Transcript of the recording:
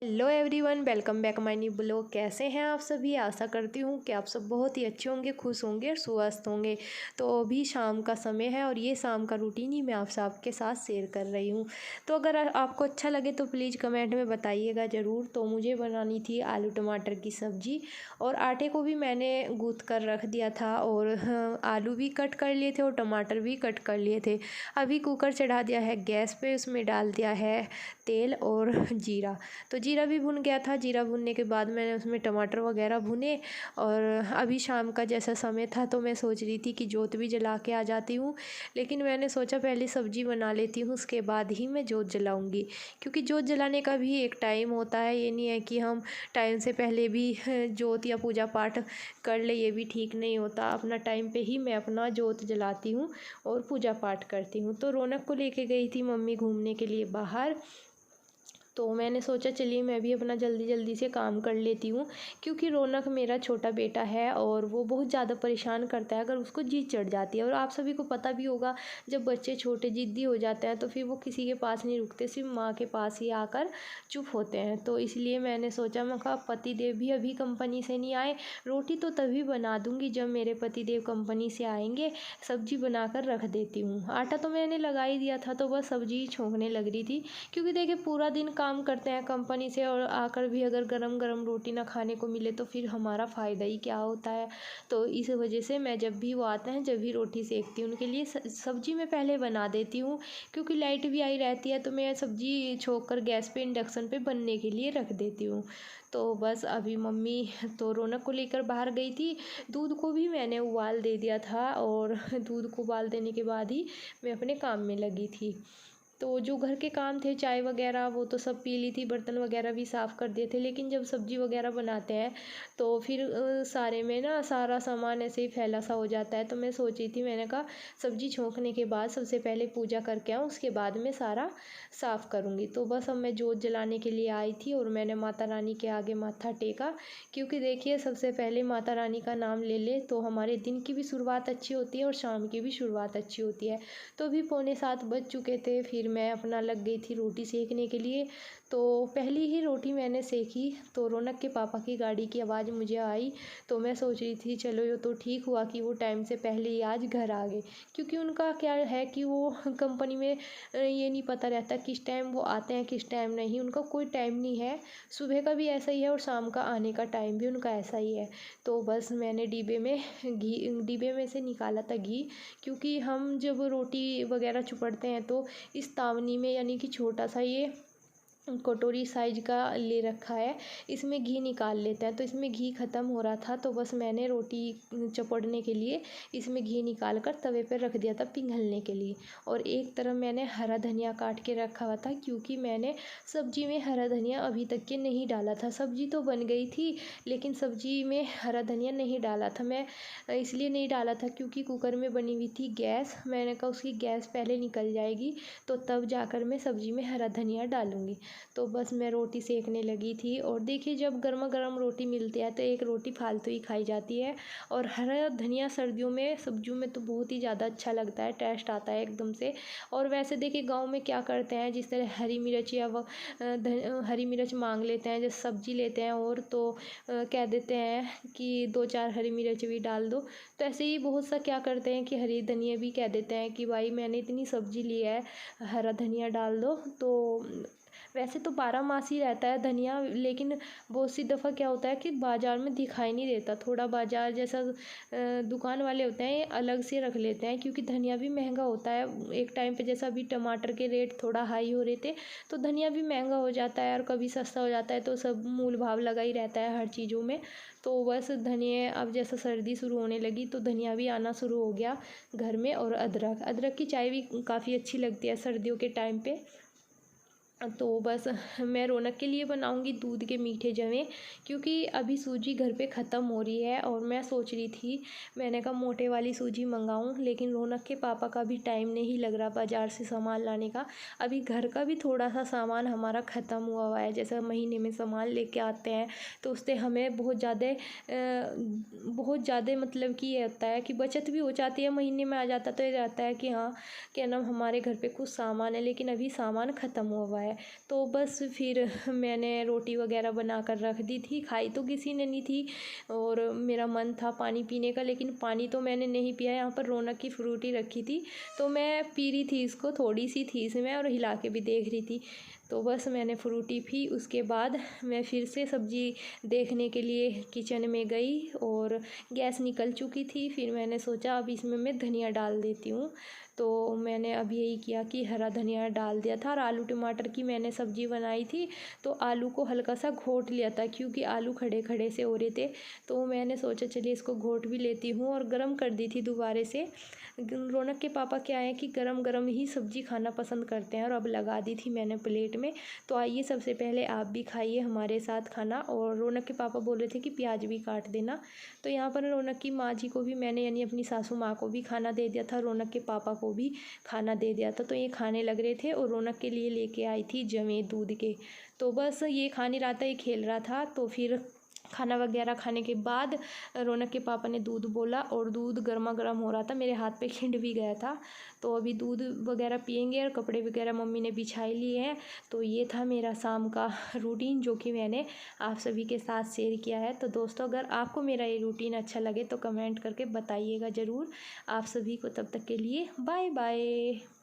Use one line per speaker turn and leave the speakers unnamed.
Hello everyone, welcome back my new blog. कैसे हैं आप सभी? आशा करती हूँ कि आप सब बहुत ही अच्छे होंगे, खुश होंगे और स्वस्थ होंगे। तो अभी शाम का समय है और ये शाम का रूटीन ही मैं आप सबके साथ शेयर कर रही हूँ। तो अगर आपको अच्छा लगे तो प्लीज़ कमेंट में बताइएगा ज़रूर। तो मुझे बनानी थी आलू टमाटर की सब्ज़ी और आटे को भी मैंने गूँथ कर रख दिया था और आलू भी कट कर लिए थे और टमाटर भी कट कर लिए थे। अभी कुकर चढ़ा दिया है गैस पे, उसमें डाल दिया है तेल और जीरा। तो जीरा भी भुन गया था। जीरा भुनने के बाद मैंने उसमें टमाटर वगैरह भुने और अभी शाम का जैसा समय था तो मैं सोच रही थी कि जोत भी जला के आ जाती हूँ, लेकिन मैंने सोचा पहले सब्ज़ी बना लेती हूँ, उसके बाद ही मैं जोत जलाऊँगी। क्योंकि जोत जलाने का भी एक टाइम होता है, ये नहीं है कि हम टाइम से पहले भी जोत या पूजा पाठ कर ले, ये भी ठीक नहीं होता। अपना टाइम पे ही मैं अपना जोत जलाती हूँ और पूजा पाठ करती हूँ। तो रौनक को लेके गई थी मम्मी घूमने के लिए बाहर, तो मैंने सोचा चलिए मैं भी अपना जल्दी जल्दी से काम कर लेती हूँ। क्योंकि रौनक मेरा छोटा बेटा है और वो बहुत ज़्यादा परेशान करता है अगर उसको जिद चढ़ जाती है। और आप सभी को पता भी होगा, जब बच्चे छोटे ज़िद्दी हो जाते हैं तो फिर वो किसी के पास नहीं रुकते, सिर्फ माँ के पास ही आकर चुप होते हैं। तो इसलिए मैंने सोचा, मैं कहा पति देव भी अभी कंपनी से नहीं आए, रोटी तो तभी बना दूँगी जब मेरे पति देव कंपनी से आएंगे, सब्जी बनाकर रख देती हूँ। आटा तो मैंने लगा ही दिया था, तो बस सब्जी ही छोंकने लग रही थी। क्योंकि देखिए पूरा दिन काम करते हैं कंपनी से और आकर भी अगर गरम गरम रोटी ना खाने को मिले तो फिर हमारा फ़ायदा ही क्या होता है। तो इस वजह से मैं जब भी वो आते हैं जब भी रोटी सेकती हूँ उनके लिए सब्जी मैं पहले बना देती हूँ। क्योंकि लाइट भी आई रहती है तो मैं सब्जी छोंक कर गैस पे इंडक्शन पे बनने के लिए रख देती हूँ। तो बस अभी मम्मी तो रौनक को लेकर बाहर गई थी। दूध को भी मैंने उबाल दे दिया था और दूध को उबाल देने के बाद ही मैं अपने काम में लगी थी। तो जो घर के काम थे, चाय वगैरह वो तो सब पी ली थी, बर्तन वगैरह भी साफ़ कर दिए थे। लेकिन जब सब्ज़ी वगैरह बनाते हैं तो फिर सारे में ना सारा सामान ऐसे ही फैला सा हो जाता है। तो मैं सोची थी, मैंने कहा सब्ज़ी छोंकने के बाद सबसे पहले पूजा करके आऊँ, उसके बाद मैं सारा साफ़ करूँगी। तो बस अब मैं जोत जलाने के लिए आई थी और मैंने माता रानी के आगे माथा टेका। क्योंकि देखिए सबसे पहले माता रानी का नाम ले ले तो हमारे दिन की भी शुरुआत अच्छी होती है और शाम की भी शुरुआत अच्छी होती है। तो अभी 6:45 बज चुके थे, फिर मैं अपना लग गई थी रोटी सेकने के लिए। तो पहली ही रोटी मैंने सेकी तो रौनक के पापा की गाड़ी की आवाज़ मुझे आई। तो मैं सोच रही थी चलो ये तो ठीक हुआ कि वो टाइम से पहले ही आज घर आ गए। क्योंकि उनका क्या है कि वो कंपनी में ये नहीं पता रहता किस टाइम वो आते हैं किस टाइम नहीं, उनका कोई टाइम नहीं है। सुबह का भी ऐसा ही है और शाम का आने का टाइम भी उनका ऐसा ही है। तो बस मैंने डिब्बे में से निकाला था घी। क्योंकि हम जब रोटी वगैरह चुपड़ते हैं तो इस तावनी में, यानी कि छोटा सा ये कटोरी साइज का ले रखा है, इसमें घी निकाल लेते हैं। तो इसमें घी ख़त्म हो रहा था तो बस मैंने रोटी चपड़ने के लिए इसमें घी निकाल कर तवे पर रख दिया था पिघलने के लिए। और एक तरफ मैंने हरा धनिया काट के रखा हुआ था, क्योंकि मैंने सब्जी में हरा धनिया अभी तक के नहीं डाला था। सब्जी तो बन गई थी लेकिन सब्जी में हरा धनिया नहीं डाला था। मैं इसलिए नहीं डाला था क्योंकि कुकर में बनी हुई थी गैस, मैंने कहा उसकी गैस पहले निकल जाएगी तो तब जाकर मैं सब्जी में हरा धनिया डालूँगी। तो बस मैं रोटी सेकने लगी थी। और देखिए जब गर्मा गर्म रोटी मिलती है तो एक रोटी फालतू ही खाई जाती है। और हरा धनिया सर्दियों में सब्जियों में तो बहुत ही ज़्यादा अच्छा लगता है, टेस्ट आता है एकदम से। और वैसे देखिए गांव में क्या करते हैं, जिस तरह हरी मिर्च या हरी मिर्च मांग लेते हैं, जैसे सब्जी लेते हैं और तो कह देते हैं कि 2-4 हरी मिर्च भी डाल दो। तो ऐसे ही बहुत सा क्या करते हैं कि हरी धनिया भी कह देते हैं कि भाई मैंने इतनी सब्जी ली है, हरा धनिया डाल दो। तो वैसे तो 12 मास ही रहता है धनिया, लेकिन बहुत सी दफ़ा क्या होता है कि बाज़ार में दिखाई नहीं देता। थोड़ा बाज़ार जैसा दुकान वाले होते हैं ये अलग से रख लेते हैं, क्योंकि धनिया भी महंगा होता है। एक टाइम पे जैसा अभी टमाटर के रेट थोड़ा हाई हो रहे थे तो धनिया भी महंगा हो जाता है और कभी सस्ता हो जाता है। तो सब मूल भाव लगा ही रहता है हर चीज़ों में। तो बस धनिया अब जैसा सर्दी शुरू होने लगी तो धनिया भी आना शुरू हो गया घर में। और अदरक अदरक की चाय भी काफ़ी अच्छी लगती है सर्दियों के टाइम पे। तो बस मैं रौनक के लिए बनाऊंगी दूध के मीठे जवे, क्योंकि अभी सूजी घर पे ख़त्म हो रही है। और मैं सोच रही थी, मैंने कहा मोटे वाली सूजी मंगाऊं, लेकिन रौनक के पापा का भी टाइम नहीं लग रहा बाज़ार से सामान लाने का। अभी घर का भी थोड़ा सा सामान हमारा ख़त्म हुआ है, जैसा महीने में सामान लेके आते हैं तो उससे हमें बहुत ज़्यादा मतलब कि ये होता है कि बचत भी हो जाती है। महीने में आ जाता तो ये रहता है कि हाँ क्या नाम हमारे घर पे कुछ सामान है, लेकिन अभी सामान ख़त्म हुआ है। है। तो बस फिर मैंने रोटी वगैरह बना कर रख दी थी, खाई तो किसी ने नहीं थी और मेरा मन था पानी पीने का, लेकिन पानी तो मैंने नहीं पिया। यहाँ पर रौनक की फ्रूटी रखी थी तो मैं पी रही थी इसको, थोड़ी सी थी इसमें और हिला के भी देख रही थी। तो बस मैंने फ्रूटी पी, उसके बाद मैं फिर से सब्ज़ी देखने के लिए किचन में गई और गैस निकल चुकी थी। फिर मैंने सोचा अब इसमें मैं धनिया डाल देती हूँ। तो मैंने अब यही किया कि हरा धनिया डाल दिया था और आलू टमाटर की मैंने सब्ज़ी बनाई थी तो आलू को हल्का सा घोट लिया था, क्योंकि आलू खड़े खड़े से हो रहे थे। तो मैंने सोचा चलिए इसको घोट भी लेती हूँ और गरम कर दी थी दोबारा से। रौनक के पापा क्या है कि गरम गरम ही सब्ज़ी खाना पसंद करते हैं और अब लगा दी थी मैंने प्लेट में। तो आइए सबसे पहले आप भी खाइए हमारे साथ खाना। और रौनक के पापा बोल रहे थे कि प्याज भी काट देना। तो यहाँ पर रौनक की माँ जी को भी मैंने यानी अपनी सासू माँ को भी खाना दे दिया था, रौनक के पापा को भी खाना दे दिया था। तो ये खाने लग रहे थे और रौनक के लिए लेके आई थी जमे दूध के। तो बस ये खा नहीं रहा था, ये खेल रहा था। तो फिर खाना वगैरह खाने के बाद रौनक के पापा ने दूध बोला और दूध गर्मा गर्म हो रहा था, मेरे हाथ पे खिंड भी गया था। तो अभी दूध वगैरह पियेंगे और कपड़े वगैरह मम्मी ने बिछाई लिए हैं। तो ये था मेरा शाम का रूटीन जो कि मैंने आप सभी के साथ शेयर किया है। तो दोस्तों अगर आपको मेरा ये रूटीन अच्छा लगे तो कमेंट करके बताइएगा ज़रूर। आप सभी को तब तक के लिए बाय बाय।